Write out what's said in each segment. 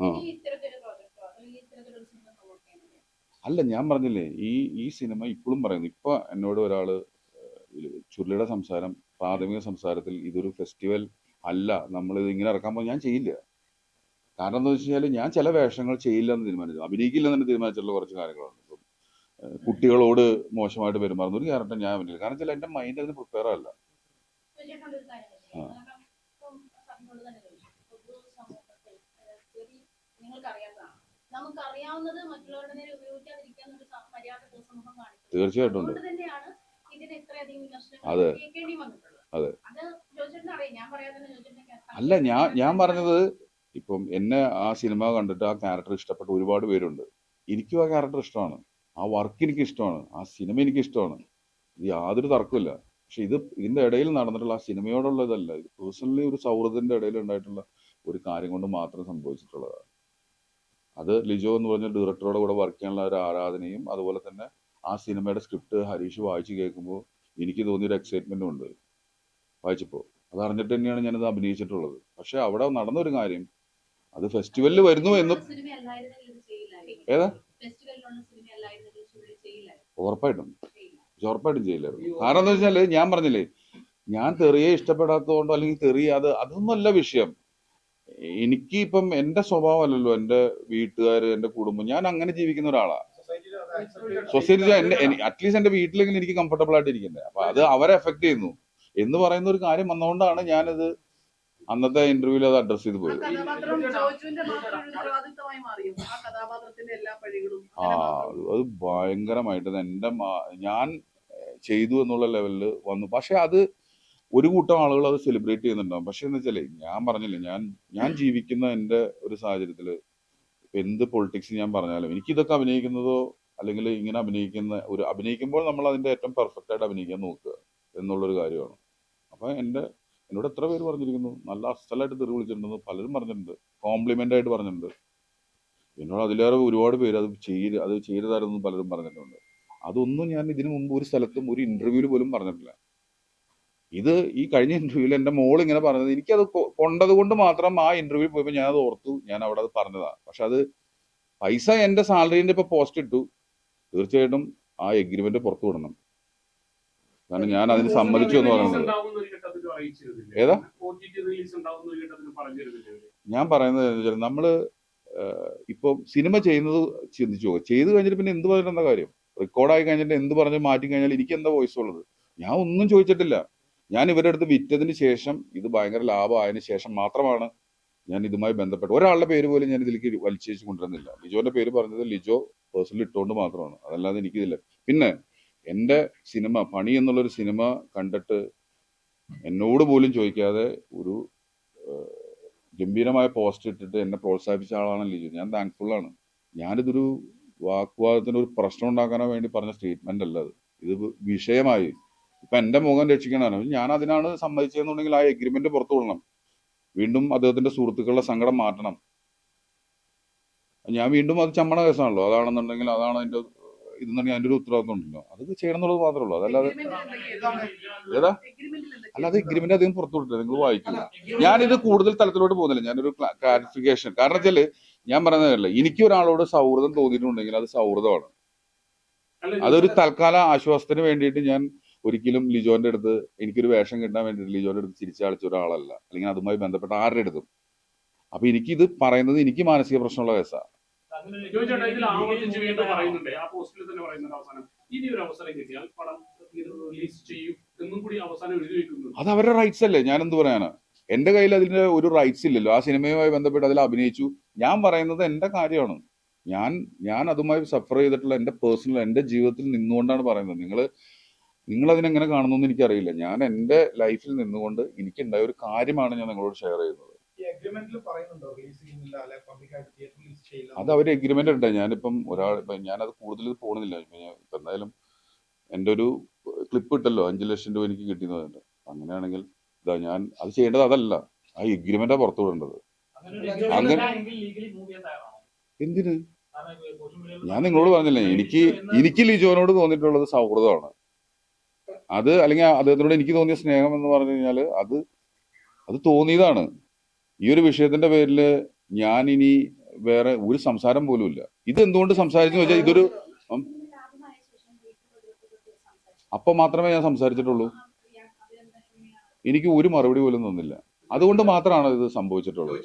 ആ അല്ല, ഞാൻ പറഞ്ഞില്ലേ, ഈ സിനിമ ഇപ്പോഴും പറയുന്നു. ഇപ്പൊ എന്നോട് ഒരാള് ചുരുളിയുടെ സംസാരം, പ്രാഥമിക സംസാരത്തിൽ ഇതൊരു ഫെസ്റ്റിവൽ അല്ല, നമ്മൾ ഇത് ഇങ്ങനെ ഇറക്കാൻ പോകും, ഞാൻ ചെയ്യില്ല. കാരണം എന്താ വെച്ച് കഴിഞ്ഞാൽ ഞാൻ ചില വേഷങ്ങൾ ചെയ്യില്ല എന്ന് തീരുമാനിച്ചു, അഭിനയിക്കില്ല എന്ന് തീരുമാനിച്ചിട്ടുള്ള കുറച്ച് കാര്യങ്ങളുണ്ട്. ഇപ്പം കുട്ടികളോട് മോശമായിട്ട് പെരുമാറുന്ന ഒരു ക്യാരക്ടർ ഞാൻ അഭിനയിക്കില്ല. കാരണം വെച്ചാൽ എന്റെ മൈൻഡ് അതിന് പ്രിപ്പയർ അല്ല. ആ തീർച്ചയായിട്ടും ഉണ്ട്. അതെ അതെ. അല്ല, ഞാൻ പറഞ്ഞത് ഇപ്പം എന്നെ ആ സിനിമ കണ്ടിട്ട് ആ ക്യാരക്ടർ ഇഷ്ടപ്പെട്ട ഒരുപാട് പേരുണ്ട്. എനിക്കും ആ ക്യാരക്ടർ ഇഷ്ടമാണ്, ആ വർക്ക് എനിക്ക് ഇഷ്ടമാണ്, ആ സിനിമ എനിക്ക് ഇഷ്ടമാണ്. ഇത് യാതൊരു തർക്കമില്ല. പക്ഷെ ഇതിന്റെ ഇടയിൽ നടന്നിട്ടുള്ള ആ സിനിമയോടുള്ള ഇതല്ല, ഇത് പേഴ്സണലി ഒരു സൗഹൃദത്തിന്റെ ഇടയിൽ ഉണ്ടായിട്ടുള്ള ഒരു കാര്യം കൊണ്ട് മാത്രം സംഭവിച്ചിട്ടുള്ളതാണ്. അത് ലിജോ എന്ന് പറഞ്ഞ ഡയറക്ടറുടെ കൂടെ വർക്ക് ചെയ്യാനുള്ള ഒരു ആരാധനയും, അതുപോലെ തന്നെ ആ സിനിമയുടെ സ്ക്രിപ്റ്റ് ഹരീഷ് വായിച്ചു കേൾക്കുമ്പോൾ എനിക്ക് തോന്നിയൊരു എക്സൈറ്റ്മെന്റും ഉണ്ട് വായിച്ചപ്പോൾ. അത് അറിഞ്ഞിട്ട് തന്നെയാണ് ഞാനത് അഭിനയിച്ചിട്ടുള്ളത്. പക്ഷെ അവിടെ നടന്നൊരു കാര്യം, അത് ഫെസ്റ്റിവലിൽ വരുന്നു എന്ന്. ഏതാ? ഉറപ്പായിട്ടും ഉറപ്പായിട്ടും ചെയ്യില്ലായിരുന്നു. കാരണം എന്താ വെച്ചാല് ഞാൻ പറഞ്ഞില്ലേ, ഞാൻ തെറിയെ ഇഷ്ടപ്പെടാത്തതുകൊണ്ടോ അല്ലെങ്കിൽ അതൊന്നുമല്ല വിഷയം. എനിക്ക് ഇപ്പം എന്റെ സ്വഭാവം അല്ലല്ലോ എന്റെ വീട്ടുകാര്, എന്റെ കുടുംബം, ഞാൻ അങ്ങനെ ജീവിക്കുന്ന ഒരാളാ. സൊസൈറ്റി അറ്റ്ലീസ്റ്റ് എന്റെ വീട്ടിലെങ്കിലും എനിക്ക് കംഫർട്ടബിൾ ആയിട്ട് ഇരിക്കുന്നത്. അപ്പൊ അത് അവരെ എഫക്ട് ചെയ്യുന്നു എന്ന് പറയുന്ന ഒരു കാര്യം വന്നുകൊണ്ടാണ് ഞാനിത് അന്നത്തെ ഇന്റർവ്യൂവിൽ അത് അഡ്രസ് ചെയ്ത് പോയത്. ആ അത് ഭയങ്കരമായിട്ട് ഞാൻ ചെയ്തു എന്നുള്ള ലെവലിൽ വന്നു. പക്ഷെ അത് ഒരു കൂട്ടം ആളുകൾ അത് സെലിബ്രേറ്റ് ചെയ്യുന്നുണ്ടാവും. പക്ഷെ എന്ന് വെച്ചാലേ, ഞാൻ പറഞ്ഞില്ലേ, ഞാൻ ജീവിക്കുന്ന എന്റെ ഒരു സാഹചര്യത്തില് എന്ത് പൊളിറ്റിക്സ് ഞാൻ പറഞ്ഞാലും എനിക്ക് ഇതൊക്കെ അഭിനയിക്കുന്നതോ അല്ലെങ്കിൽ ഇങ്ങനെ അഭിനയിക്കുമ്പോൾ നമ്മൾ അതിന്റെ ഏറ്റവും പെർഫെക്റ്റ് ആയിട്ട് അഭിനയിക്കാൻ നോക്കുക എന്നുള്ളൊരു കാര്യമാണ്. അപ്പൊ എന്നോട് എത്ര പേര് പറഞ്ഞിരിക്കുന്നു, നല്ല അസലായിട്ട് തെറി വിളിച്ചിട്ടുണ്ടെന്ന് പലരും പറഞ്ഞിട്ടുണ്ട്, കോംപ്ലിമെന്റ് ആയിട്ട് പറഞ്ഞിട്ടുണ്ട്. എന്നോട് അതിലേറെ ഒരുപാട് പേര് അത് ചെയ്തതായിരുന്നു പലരും പറഞ്ഞിട്ടുണ്ട്. അതൊന്നും ഞാൻ ഇതിനു മുമ്പ് ഒരു സ്ഥലത്തും ഒരു ഇന്റർവ്യൂവിൽ പോലും പറഞ്ഞിട്ടില്ല. ഇത് ഈ കഴിഞ്ഞ ഇന്റർവ്യൂവിൽ എന്റെ മോൾ ഇങ്ങനെ പറഞ്ഞത്, എനിക്കത് കൊണ്ടത് കൊണ്ട് മാത്രം ആ ഇന്റർവ്യൂ പോയപ്പോൾ ഞാൻ അത് ഓർത്തു, ഞാൻ അവിടെ അത് പറഞ്ഞതാ. പക്ഷെ അത് പൈസ എന്റെ സാലറിന്റെ ഇപ്പൊ പോസ്റ്റ് ഇട്ടു, തീർച്ചയായിട്ടും ആ എഗ്രിമെന്റ് പുറത്തു വിടണം. കാരണം ഞാൻ അതിന് സമ്മതിച്ചു എന്ന് പറയുന്നത്. ഏതാ ഞാൻ പറയുന്നത്? നമ്മള് ഇപ്പൊ സിനിമ ചെയ്യുന്നത് ചിന്തിച്ചു പോകും, ചെയ്ത് കഴിഞ്ഞിട്ട് പിന്നെ എന്ത് പറഞ്ഞിട്ട് എന്താ കാര്യം? റെക്കോർഡായി കഴിഞ്ഞിട്ട് എന്ത് പറഞ്ഞ് മാറ്റി കഴിഞ്ഞാൽ എനിക്ക് എന്താ വോയിസ് ഉള്ളത്? ഞാൻ ഒന്നും ചോദിച്ചിട്ടില്ല. ഞാൻ ഇവരുടെ അടുത്ത് വിറ്റതിന് ശേഷം, ഇത് ഭയങ്കര ലാഭമായതിനു ശേഷം മാത്രമാണ് ഞാൻ ഇതുമായി ബന്ധപ്പെട്ട് ഒരാളുടെ പേര് പോലും ഞാൻ ഇതിലേക്ക് വലിച്ചേച്ച് കൊണ്ടുവരുന്നില്ല. ലിജോന്റെ പേര് പറഞ്ഞത് ലിജോ പേഴ്സണലി ഇട്ടുകൊണ്ട് മാത്രമാണ്, അതല്ലാതെ എനിക്കിതില്ല. പിന്നെ എന്റെ സിനിമ പണി എന്നുള്ളൊരു സിനിമ കണ്ടിട്ട് എന്നോട് പോലും ചോദിക്കാതെ ഒരു ഗംഭീരമായ പോസ്റ്റ് ഇട്ടിട്ട് എന്നെ പ്രോത്സാഹിപ്പിച്ച ആളാണ് ലിജോ. ഞാൻ താങ്ക്ഫുൾ ആണ്. ഞാനിതൊരു വാഗ്വാദത്തിന് ഒരു പ്രശ്നം ഉണ്ടാക്കാനോ വേണ്ടി പറഞ്ഞ സ്റ്റേറ്റ്മെന്റ് അല്ല അത്. ഇത് വിഷയമായി ഇപ്പൊ എന്റെ മുഖം രക്ഷിക്കണമാണ്. ഞാൻ അതിനാണ് സമ്മതിച്ചതെന്നുണ്ടെങ്കിൽ ആ എഗ്രിമെന്റ് പുറത്തു വിടണം. വീണ്ടും അദ്ദേഹത്തിന്റെ സുഹൃത്തുക്കളുടെ സങ്കടം മാറ്റണം. ഞാൻ വീണ്ടും അത് ചമ്മണ കേസാണല്ലോ. അതാണെന്നുണ്ടെങ്കിൽ അതാണ് അതിന്റെ ഇതെന്നുണ്ടെങ്കിൽ അതിന്റെ ഒരു ഉത്തരവാദിത്വം ഉണ്ടല്ലോ, അത് ചെയ്യണം എന്നുള്ളത് മാത്രമേ ഉള്ളൂ. അതല്ലാതെ ഏതാ? അല്ലാതെ എഗ്രിമെന്റ് അധികം പുറത്തു വിട്ടില്ല, നിങ്ങൾ വായിക്കില്ല. ഞാനിത് കൂടുതൽ തലത്തിലോട്ട് പോകുന്നില്ല, ഞാനൊരു ക്ലാരിഫിക്കേഷൻ. കാരണം വെച്ചാല് ഞാൻ പറയുന്നതല്ല, എനിക്ക് ഒരാളോട് സൗഹൃദം തോന്നിയിട്ടുണ്ടെങ്കിൽ അത് സൗഹൃദമാണ്. അതൊരു തൽക്കാല ആശ്വാസത്തിന് വേണ്ടിയിട്ട് ഞാൻ ഒരിക്കലും ലിജോന്റെ അടുത്ത് എനിക്കൊരു വേഷം കിട്ടാൻ വേണ്ടിയിട്ട് ലിജോന്റെ അടുത്ത് ചിരിച്ചളിച്ച ഒരാളല്ല, അല്ലെങ്കിൽ അതുമായി ബന്ധപ്പെട്ട ആരുടെ അടുത്തും. അപ്പൊ എനിക്കിത് പറയുന്നത് എനിക്ക് മാനസിക പ്രശ്നമുള്ള കേസാ. അത് അവരുടെ റൈറ്റ്സ് അല്ലേ, ഞാൻ എന്ത് പറയാനാ? എന്റെ കയ്യിൽ അതിന്റെ ഒരു റൈറ്റ്സ് ഇല്ലല്ലോ. ആ സിനിമയുമായി ബന്ധപ്പെട്ട് അതിൽ അഭിനയിച്ചു. ഞാൻ പറയുന്നത് എന്റെ കാര്യമാണ്. ഞാൻ അതുമായി സഫർ ചെയ്തിട്ടുള്ള എന്റെ പേഴ്സണൽ എന്റെ ജീവിതത്തിൽ നിന്നുകൊണ്ടാണ് പറയുന്നത്. നിങ്ങൾ അതിനെങ്ങനെ കാണുന്നു എന്ന് എനിക്കറിയില്ല. ഞാൻ എന്റെ ലൈഫിൽ നിന്നുകൊണ്ട് എനിക്കുണ്ടായ ഒരു കാര്യമാണ് ഞാൻ നിങ്ങളോട് ഷെയർ ചെയ്യുന്നത്. അത് അവര് എഗ്രിമെന്റ് ഉണ്ട്. ഞാനിപ്പം ഞാനത് കൂടുതൽ പോകണമെന്നില്ല. ഇപ്പൊ എന്തായാലും എന്റെ ഒരു ക്ലിപ്പ് ഇട്ടല്ലോ, 5 ലക്ഷം രൂപ എനിക്ക് കിട്ടിയെന്നുണ്ട്. അങ്ങനെയാണെങ്കിൽ ഇതാ ഞാൻ അത് ചെയ്യേണ്ടത് അതല്ല, ആ എഗ്രിമെന്റാ പുറത്തു വിടേണ്ടത്. അങ്ങനെ എന്തിന്? ഞാൻ നിങ്ങളോട് പറഞ്ഞില്ലേ, എനിക്ക് ലിജോനോട് തോന്നിയിട്ടുള്ളത് സൗഹൃദമാണ്. അത് അല്ലെങ്കിൽ അദ്ദേഹത്തിനോട് എനിക്ക് തോന്നിയ സ്നേഹം എന്ന് പറഞ്ഞു കഴിഞ്ഞാല് അത് തോന്നിയതാണ്. ഈ ഒരു വിഷയത്തിന്റെ പേരിൽ ഞാൻ ഇനി വേറെ ഒരു സംസാരം പോലും ഇല്ല. ഇത് എന്തുകൊണ്ട് സംസാരിച്ചു വെച്ചാൽ ഇതൊരു അപ്പൊ മാത്രമേ ഞാൻ സംസാരിച്ചിട്ടുള്ളൂ. എനിക്ക് ഒരു മറുപടി പോലും തന്നില്ല. അതുകൊണ്ട് മാത്രമാണ് ഇത് സംഭവിച്ചിട്ടുള്ളത്.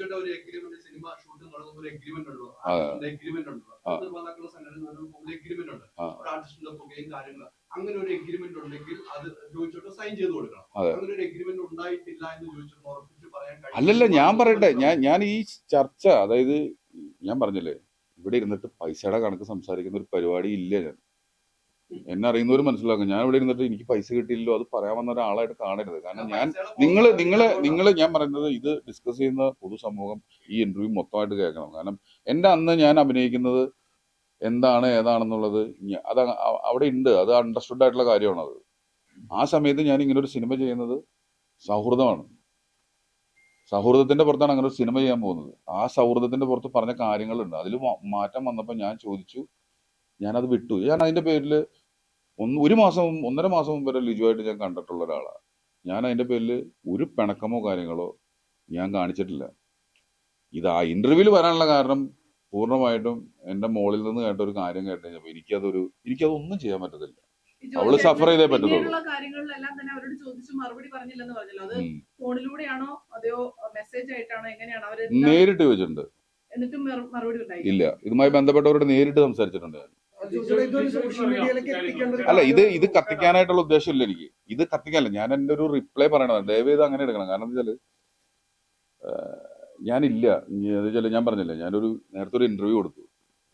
അങ്ങനെ ഒരു എഗ്രിമെന്റ് ഉണ്ടെങ്കിൽ അത് ചോദിച്ചിട്ട് സൈൻ ചെയ്ത് കൊടുക്കണം. അങ്ങനെ ഒരു എഗ്രിമെന്റ് ഉണ്ടായിട്ടില്ല എന്ന് ചോദിച്ചിട്ട് ഉറപ്പിച്ച് പറയാൻ കഴിയും. അല്ലല്ല, ഞാൻ പറയട്ടെ, ഞാൻ ഈ ചർച്ച, അതായത് ഞാൻ പറഞ്ഞില്ലേ, ഇവിടെ ഇരുന്നിട്ട് പൈസയുടെ കണക്ക് സംസാരിക്കുന്ന ഒരു പരിപാടി ഇല്ല. ഞാൻ എന്നെ അറിയുന്നവർ മനസ്സിലാക്കും. ഞാൻ ഇവിടെ ഇരുന്നിട്ട് എനിക്ക് പൈസ കിട്ടിയില്ലോ അത് പറയാൻ വന്ന ഒരാളായിട്ട് കാണരുത്. കാരണം നിങ്ങള് ഞാൻ പറയുന്നത് ഇത് ഡിസ്കസ് ചെയ്യുന്ന പൊതുസമൂഹം ഈ ഇന്റർവ്യൂ മൊത്തമായിട്ട് കേൾക്കണം. കാരണം എന്റെ അന്ന് ഞാൻ അഭിനയിക്കുന്നത് എന്താണ് ഏതാണെന്നുള്ളത് അത് അവിടെ ഉണ്ട്. അത് അണ്ടർസ്റ്റുഡ് ആയിട്ടുള്ള കാര്യമാണത്. ആ സമയത്ത് ഞാൻ ഇങ്ങനെ ഒരു സിനിമ ചെയ്യുന്നത് സൗഹൃദമാണ്. സൗഹൃദത്തിന്റെ പുറത്താണ് അങ്ങനെ ഒരു സിനിമ ചെയ്യാൻ പോകുന്നത്. ആ സൗഹൃദത്തിന്റെ പുറത്ത് പറഞ്ഞ കാര്യങ്ങളുണ്ട്. അതിൽ മാറ്റം വന്നപ്പോൾ ഞാൻ ചോദിച്ചു, ഞാനത് വിട്ടു. ഞാൻ അതിന്റെ പേരിൽ ഒരു മാസം 1.5 മാസം വരെ ലിജുവായിട്ട് ഞാൻ കണ്ടിട്ടുള്ള ഒരാളാണ്. ഞാൻ അതിന്റെ പേരിൽ ഒരു പിണക്കമോ കാര്യങ്ങളോ ഞാൻ കാണിച്ചിട്ടില്ല. ഇത് ആ ഇന്റർവ്യൂവിൽ വരാനുള്ള കാരണം പൂർണ്ണമായിട്ടും എന്റെ മോളിൽ നിന്ന് കേട്ട ഒരു കാര്യം കേട്ട് കഴിഞ്ഞപ്പോൾ എനിക്കതൊന്നും ചെയ്യാൻ പറ്റത്തില്ല. അവള് സഫർ ചെയ്തേ പറ്റത്തുള്ളൂ. നേരിട്ട് ചോദിച്ചിട്ടുണ്ട്. ഇല്ല, ഇതുമായി ബന്ധപ്പെട്ടവരോട് നേരിട്ട് സംസാരിച്ചിട്ടുണ്ട് ഞാൻ. അല്ല, ഇത് കത്തിക്കാനായിട്ടുള്ള ഉദ്ദേശമില്ല എനിക്ക്. ഇത് കത്തിക്കാനല്ല, ഞാൻ എന്റെ ഒരു റിപ്ലൈ പറയണത്. ദയവേത് അങ്ങനെ എടുക്കണം. കാരണം എന്താ വെച്ചാല് ഞാനില്ല. ഞാൻ പറഞ്ഞില്ലേ, നേരത്തെ ഒരു ഇന്റർവ്യൂ കൊടുത്തു.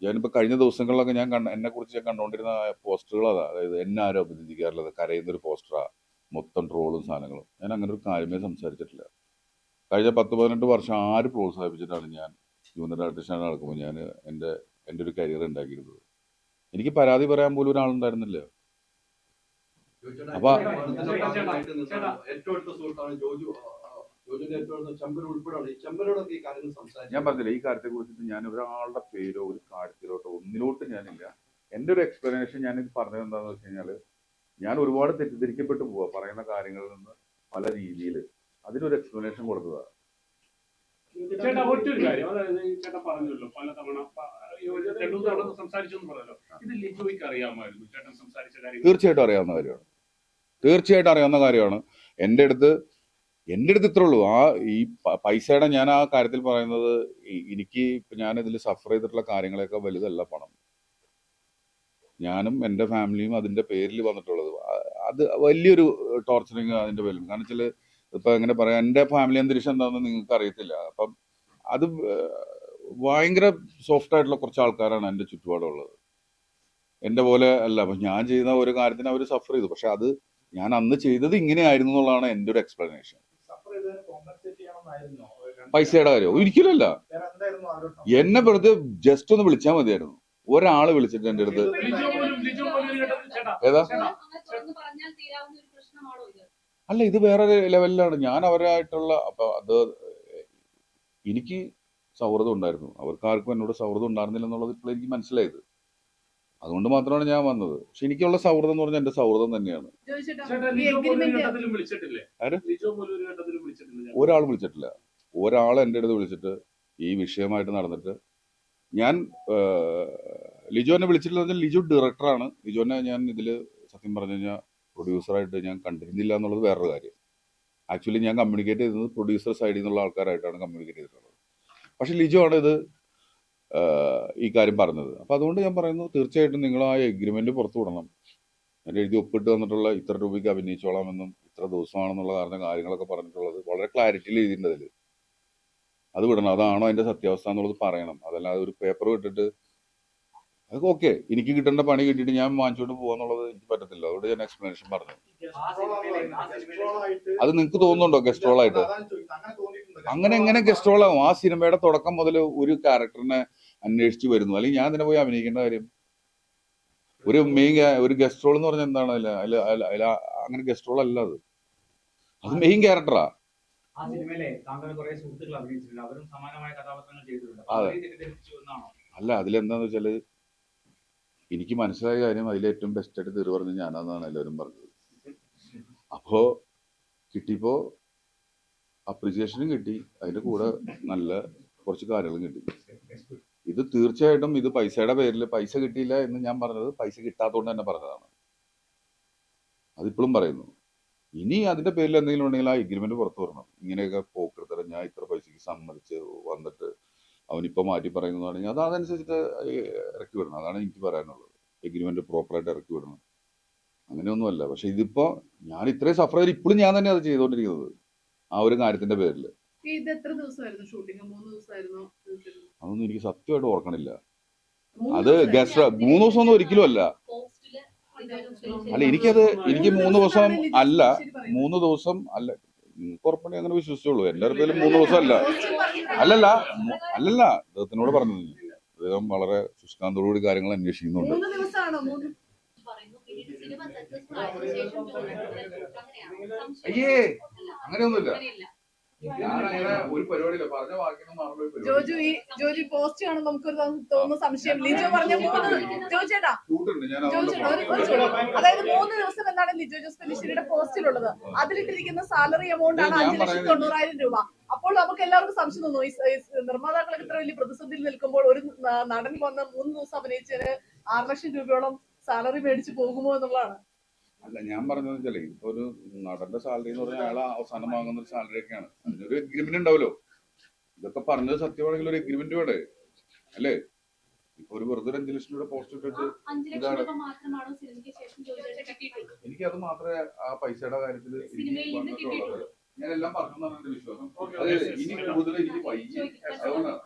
ഞാനിപ്പോ കഴിഞ്ഞ ദിവസങ്ങളിലൊക്കെ എന്നെ കുറിച്ച് ഞാൻ കണ്ടുകൊണ്ടിരുന്ന പോസ്റ്ററുകൾ അതായത് എന്നെ ആരും അഭിനന്ദിക്കാറുള്ളത് കരയുന്നൊരു പോസ്റ്ററാ, മൊത്തം ട്രോളും സാധനങ്ങളും. ഞാൻ അങ്ങനെ ഒരു കാര്യമേ സംസാരിച്ചിട്ടില്ല. കഴിഞ്ഞ 10-18 വർഷം ആര് പ്രോത്സാഹിപ്പിച്ചിട്ടാണ് ഞാൻ ജൂനിയർ ആർട്ടിസ്റ്റാണ് നടക്കുമ്പോൾ ഞാൻ എൻ്റെ ഒരു കരിയർ ഉണ്ടാക്കിയിരുന്നത്. എനിക്ക് പരാതി പറയാൻ പോലും ഒരാളുണ്ടായിരുന്നില്ല. അപ്പൊ ഞാൻ പറഞ്ഞില്ല, ഈ കാര്യത്തെ കുറിച്ചിട്ട് ഞാൻ ഒരാളുടെ പേരോ ഒരു കാര്യത്തിലോട്ടോ ഒന്നിലോട്ട് ഞാനില്ല. എൻ്റെ ഒരു എക്സ്പ്ലനേഷൻ ഞാൻ ഇത് പറഞ്ഞത് എന്താണെന്ന് വെച്ച് കഴിഞ്ഞാൽ, ഞാൻ ഒരുപാട് തെറ്റിദ്ധരിക്കപ്പെട്ടു പോവാ പറയുന്ന കാര്യങ്ങളിൽ നിന്ന് പല രീതിയിൽ. അതിനൊരു എക്സ്പ്ലനേഷൻ കൊടുത്തതാണ്. ചേട്ടാ ഒറ്റൊരു കാര്യം, അതായത് ചേട്ടാ പറഞ്ഞല്ലോ പലതവണ സംസാരിച്ചെന്ന് പറഞ്ഞല്ലോ, ഇത് ലിജോയ്ക്ക് അറിയാമായിരുന്നു ചേട്ടൻ സംസാരിച്ച കാര്യം? തീർച്ചയായിട്ടും അറിയാവുന്ന കാര്യമാണ്. എൻ്റെ അടുത്ത് ഇത്രേ ഉള്ളൂ. ഈ പൈസയുടെ ഞാൻ ആ കാര്യത്തിൽ പറയുന്നത്, എനിക്ക് ഞാൻ ഇതിൽ സഫർ ചെയ്തിട്ടുള്ള കാര്യങ്ങളെയൊക്കെ വലുതല്ല പണം. ഞാനും എൻ്റെ ഫാമിലിയും അതിന്റെ പേരിൽ വന്നിട്ടുള്ളത് അത് വലിയൊരു ടോർച്ചറിങ് അതിന്റെ പേരിൽ. കാരണം വെച്ചാൽ ഇപ്പൊ എങ്ങനെ പറയാം, എൻ്റെ ഫാമിലി അന്തരീക്ഷം എന്താണെന്ന് നിങ്ങൾക്ക് അറിയത്തില്ല. അപ്പം അത് ഭയങ്കര സോഫ്റ്റ് ആയിട്ടുള്ള കുറച്ച് ആൾക്കാരാണ് എൻ്റെ ചുറ്റുപാടുള്ളത്. എൻ്റെ പോലെ അല്ല. അപ്പൊ ഞാൻ ചെയ്യുന്ന ഒരു കാര്യത്തിന് അവർ സഫർ ചെയ്തു. പക്ഷെ അത് ഞാൻ അന്ന് ചെയ്തത് ഇങ്ങനെയായിരുന്നു എന്നുള്ളതാണ് എൻ്റെ ഒരു എക്സ്പ്ലനേഷൻ. പൈസയുടെ കാര്യം ഒരിക്കലല്ല. എന്നെ വെറുതെ ജസ്റ്റ് ഒന്ന് വിളിച്ചാൽ മതിയായിരുന്നു. ഒരാള് വിളിച്ചിട്ട് എൻ്റെ അടുത്ത് ഏതാ അല്ല, ഇത് വേറെ ലെവലിലാണ്. ഞാൻ അവരായിട്ടുള്ള അപ്പൊ അത് എനിക്ക് സൗഹൃദം ഉണ്ടായിരുന്നു, അവർക്കാർക്കും എന്നോട് സൗഹൃദം ഉണ്ടായിരുന്നില്ല എന്നുള്ളത് ഇപ്പോൾ എനിക്ക് മനസ്സിലായത്. അതുകൊണ്ട് മാത്രമാണ് ഞാൻ വന്നത്. പക്ഷെ എനിക്കുള്ള സൗഹൃദം എന്ന് പറഞ്ഞാൽ എന്റെ സൗഹൃദം തന്നെയാണ്. ഒരാൾ വിളിച്ചിട്ടില്ല. ഒരാൾ എൻ്റെ അടുത്ത് വിളിച്ചിട്ട് ഈ വിഷയമായിട്ട് നടന്നിട്ട് ഞാൻ ലിജോനെ വിളിച്ചിട്ടില്ല. പറഞ്ഞാൽ ലിജോ ഡയറക്ടറാണ്. ലിജോനെ ഞാൻ ഇതില് സത്യം പറഞ്ഞു കഴിഞ്ഞാൽ പ്രൊഡ്യൂസറായിട്ട് ഞാൻ കണ്ടിരുന്നില്ല എന്നുള്ളത് വേറൊരു കാര്യം. ആക്ച്വലി ഞാൻ കമ്മ്യൂണിക്കേറ്റ് ചെയ്തത് പ്രൊഡ്യൂസർ സൈഡിൽ നിന്നുള്ള ആൾക്കാരായിട്ടാണ് കമ്മ്യൂണിക്കേറ്റ് ചെയ്തിട്ടുള്ളത്. പക്ഷെ ലിജോ ആണ് ഇത് ഈ കാര്യം പറഞ്ഞത്. അപ്പൊ അതുകൊണ്ട് ഞാൻ പറയുന്നു, തീർച്ചയായിട്ടും നിങ്ങൾ ആ എഗ്രിമെന്റ് പുറത്തു വിടണം. ഞാൻ എഴുതി ഒപ്പിട്ട് വന്നിട്ടുള്ള ഇത്ര രൂപയ്ക്ക് അഭിനയിച്ചോളാമെന്നും ഇത്ര ദിവസമാണെന്നുള്ള കാര്യങ്ങളൊക്കെ പറഞ്ഞിട്ടുള്ളത് വളരെ ക്ലാരിറ്റിയിൽ എഴുതിയിട്ടുണ്ട് അതിൽ. അത് വിടണം. അതാണോ അതിന്റെ സത്യാവസ്ഥ എന്നുള്ളത് പറയണം. അതല്ലാതെ ഒരു പേപ്പർ വിട്ടിട്ട് അത് ഓക്കെ, എനിക്ക് കിട്ടേണ്ട പണി കിട്ടിയിട്ട് ഞാൻ വാങ്ങിച്ചോണ്ട് പോവാന്നുള്ളത് എനിക്ക് പറ്റത്തില്ല. അതുകൊണ്ട് ഞാൻ എക്സ്പ്ലനേഷൻ പറഞ്ഞു. അത് നിങ്ങൾക്ക് തോന്നുന്നുണ്ടോ ഗസ്റ്റ് റോൾ ആയിട്ട്? അങ്ങനെ എങ്ങനെ ഗസ്റ്റ് റോൾ ആവും? ആ സിനിമയുടെ തുടക്കം മുതൽ ഒരു ക്യാരക്ടറിനെ അന്വേഷിച്ച് വരുന്നു. അല്ലെങ്കിൽ ഞാൻ ഇതിനെ പോയി അഭിനയിക്കേണ്ട കാര്യം? ഒരു ഗസ്റ്റ് റോൾ എന്ന് പറഞ്ഞാൽ എന്താണ്? അതിൽ അങ്ങനെ ഗസ്റ്റ് റോൾ അല്ല, അത് മെയിൻ ക്യാരക്ടറാ. അല്ല, അതിലെന്താന്ന് വെച്ചാല് എനിക്ക് മനസ്സിലായ കാര്യം, അതിലേറ്റവും ബെസ്റ്റായിട്ട് തീർ പറഞ്ഞ് ഞാനാന്നാണ് എല്ലാവരും പറഞ്ഞത്. അപ്പോ കിട്ടിയപ്പോ അപ്രീസിയേഷനും കിട്ടി, അതിന്റെ കൂടെ നല്ല കുറച്ച് കാര്യങ്ങളും കിട്ടി. ഇത് തീർച്ചയായിട്ടും ഇത് പൈസയുടെ പേരിൽ പൈസ കിട്ടിയില്ല എന്ന് ഞാൻ പറഞ്ഞത് പൈസ കിട്ടാത്തതുകൊണ്ട് തന്നെ പറഞ്ഞതാണ്. അതിപ്പോഴും പറയുന്നു. ഇനി അതിന്റെ പേരിൽ എന്തെങ്കിലും ഉണ്ടെങ്കിൽ ആ എഗ്രിമെന്റ് പുറത്തു വരണം. ഇങ്ങനെയൊക്കെ പോക്കെടുത്തിട്ട് ഞാൻ ഇത്ര പൈസക്ക് സമ്മതിച്ച് വന്നിട്ട് അവനിപ്പോ മാറ്റി പറയുന്നതാണെങ്കിൽ അത് അതനുസരിച്ചിട്ട് ഇറക്കി വിടണം. അതാണ് എനിക്ക് പറയാനുള്ളത്. എഗ്രിമെന്റ് പ്രോപ്പറായിട്ട് ഇറക്കി വിടണം. അങ്ങനെയൊന്നുമല്ല. പക്ഷെ ഇതിപ്പോ ഞാൻ ഇത്രയും സഫർ ചെയ്ത് ഇപ്പോഴും ഞാൻ തന്നെ അത് ചെയ്തുകൊണ്ടിരിക്കുന്നത് ആ ഒരു കാര്യത്തിന്റെ പേരിൽ. ഇത് എത്ര ദിവസമായിരുന്നു ഷൂട്ടിംഗ്? 3 ദിവസമായിരുന്നോ? അതൊന്നും എനിക്ക് സത്യമായിട്ട് ഓർക്കണില്ല. അത് ഗസ്റ്റ് 3 ദിവസമൊന്നും ഒരിക്കലും അല്ല. അല്ല എനിക്ക് 3 ദിവസം അല്ല, 3 ദിവസം അല്ല. ഉറപ്പണി അങ്ങനെ വിശ്വസിച്ചോളൂ. എന്റെ അടുത്തേലും 3 ദിവസം അല്ല. അല്ലല്ല അദ്ദേഹത്തിനോട് പറഞ്ഞത്. അദ്ദേഹം വളരെ ശുഷ്കാന്തോടുകൂടി കാര്യങ്ങൾ അന്വേഷിക്കുന്നുണ്ട്. 3 ദിവസമാണോ? അയ്യേ അങ്ങനെയൊന്നുമില്ല. ഞാനങ്ങനെ ഒരു പരിപാടിയില്ല. പറഞ്ഞ വാക്കിനൊന്നും ജോജു പോസ്റ്റ് കാണും നമുക്കൊരു തോന്നുന്ന സംശയം. ലിജോ പറഞ്ഞ 3 ജോജേട്ടാ അതായത് 3 ദിവസം എന്നാണ് ലിജോ ജോസ് പെല്ലിശ്ശേരിയുടെ പോസ്റ്റിലുള്ളത്. അതിലിട്ടിരിക്കുന്ന സാലറി എമൗണ്ട് ആണ് 5,90,000 രൂപ. അപ്പോൾ നമുക്ക് എല്ലാവർക്കും സംശയം തോന്നുന്നു, ഈ നിർമ്മാതാക്കളൊക്കെ ഇത്ര വലിയ പ്രതിസന്ധിയിൽ നിൽക്കുമ്പോൾ ഒരു നടൻ വന്ന് 3 ദിവസം അഭിനയിച്ചതിന് 6 ലക്ഷം രൂപയോളം സാലറി മേടിച്ചു പോകുമോ എന്നുള്ളതാണ്. അല്ല ഞാൻ പറഞ്ഞത് വെച്ചാലേ ഇപ്പൊ ഒരു നടന്റെ സാലറി എന്ന് പറഞ്ഞാൽ അയാൾ അവസാനം വാങ്ങുന്ന ഒരു സാലറി ഒക്കെയാണ്. അതിനൊരു എഗ്രിമെന്റ് ഉണ്ടാവല്ലോ. ഇതൊക്കെ പറഞ്ഞത് സത്യമാണെങ്കിൽ ഒരു എഗ്രിമെന്റ് വേണ്ടേ അല്ലേ? ഇപ്പൊ ഒരു വെറുതെ 5 ലക്ഷം രൂപ പോസ്റ്റ് ഇട്ടിട്ട് ഇതാണ്. എനിക്കത് മാത്രമേ ആ പൈസയുടെ കാര്യത്തിൽ ഞാൻ എല്ലാം പറഞ്ഞു എന്നാണ് എന്റെ വിശ്വാസം. അതായത് ഇനി കൂടുതൽ എനിക്ക് വൈകി അതുകൊണ്ടാണ്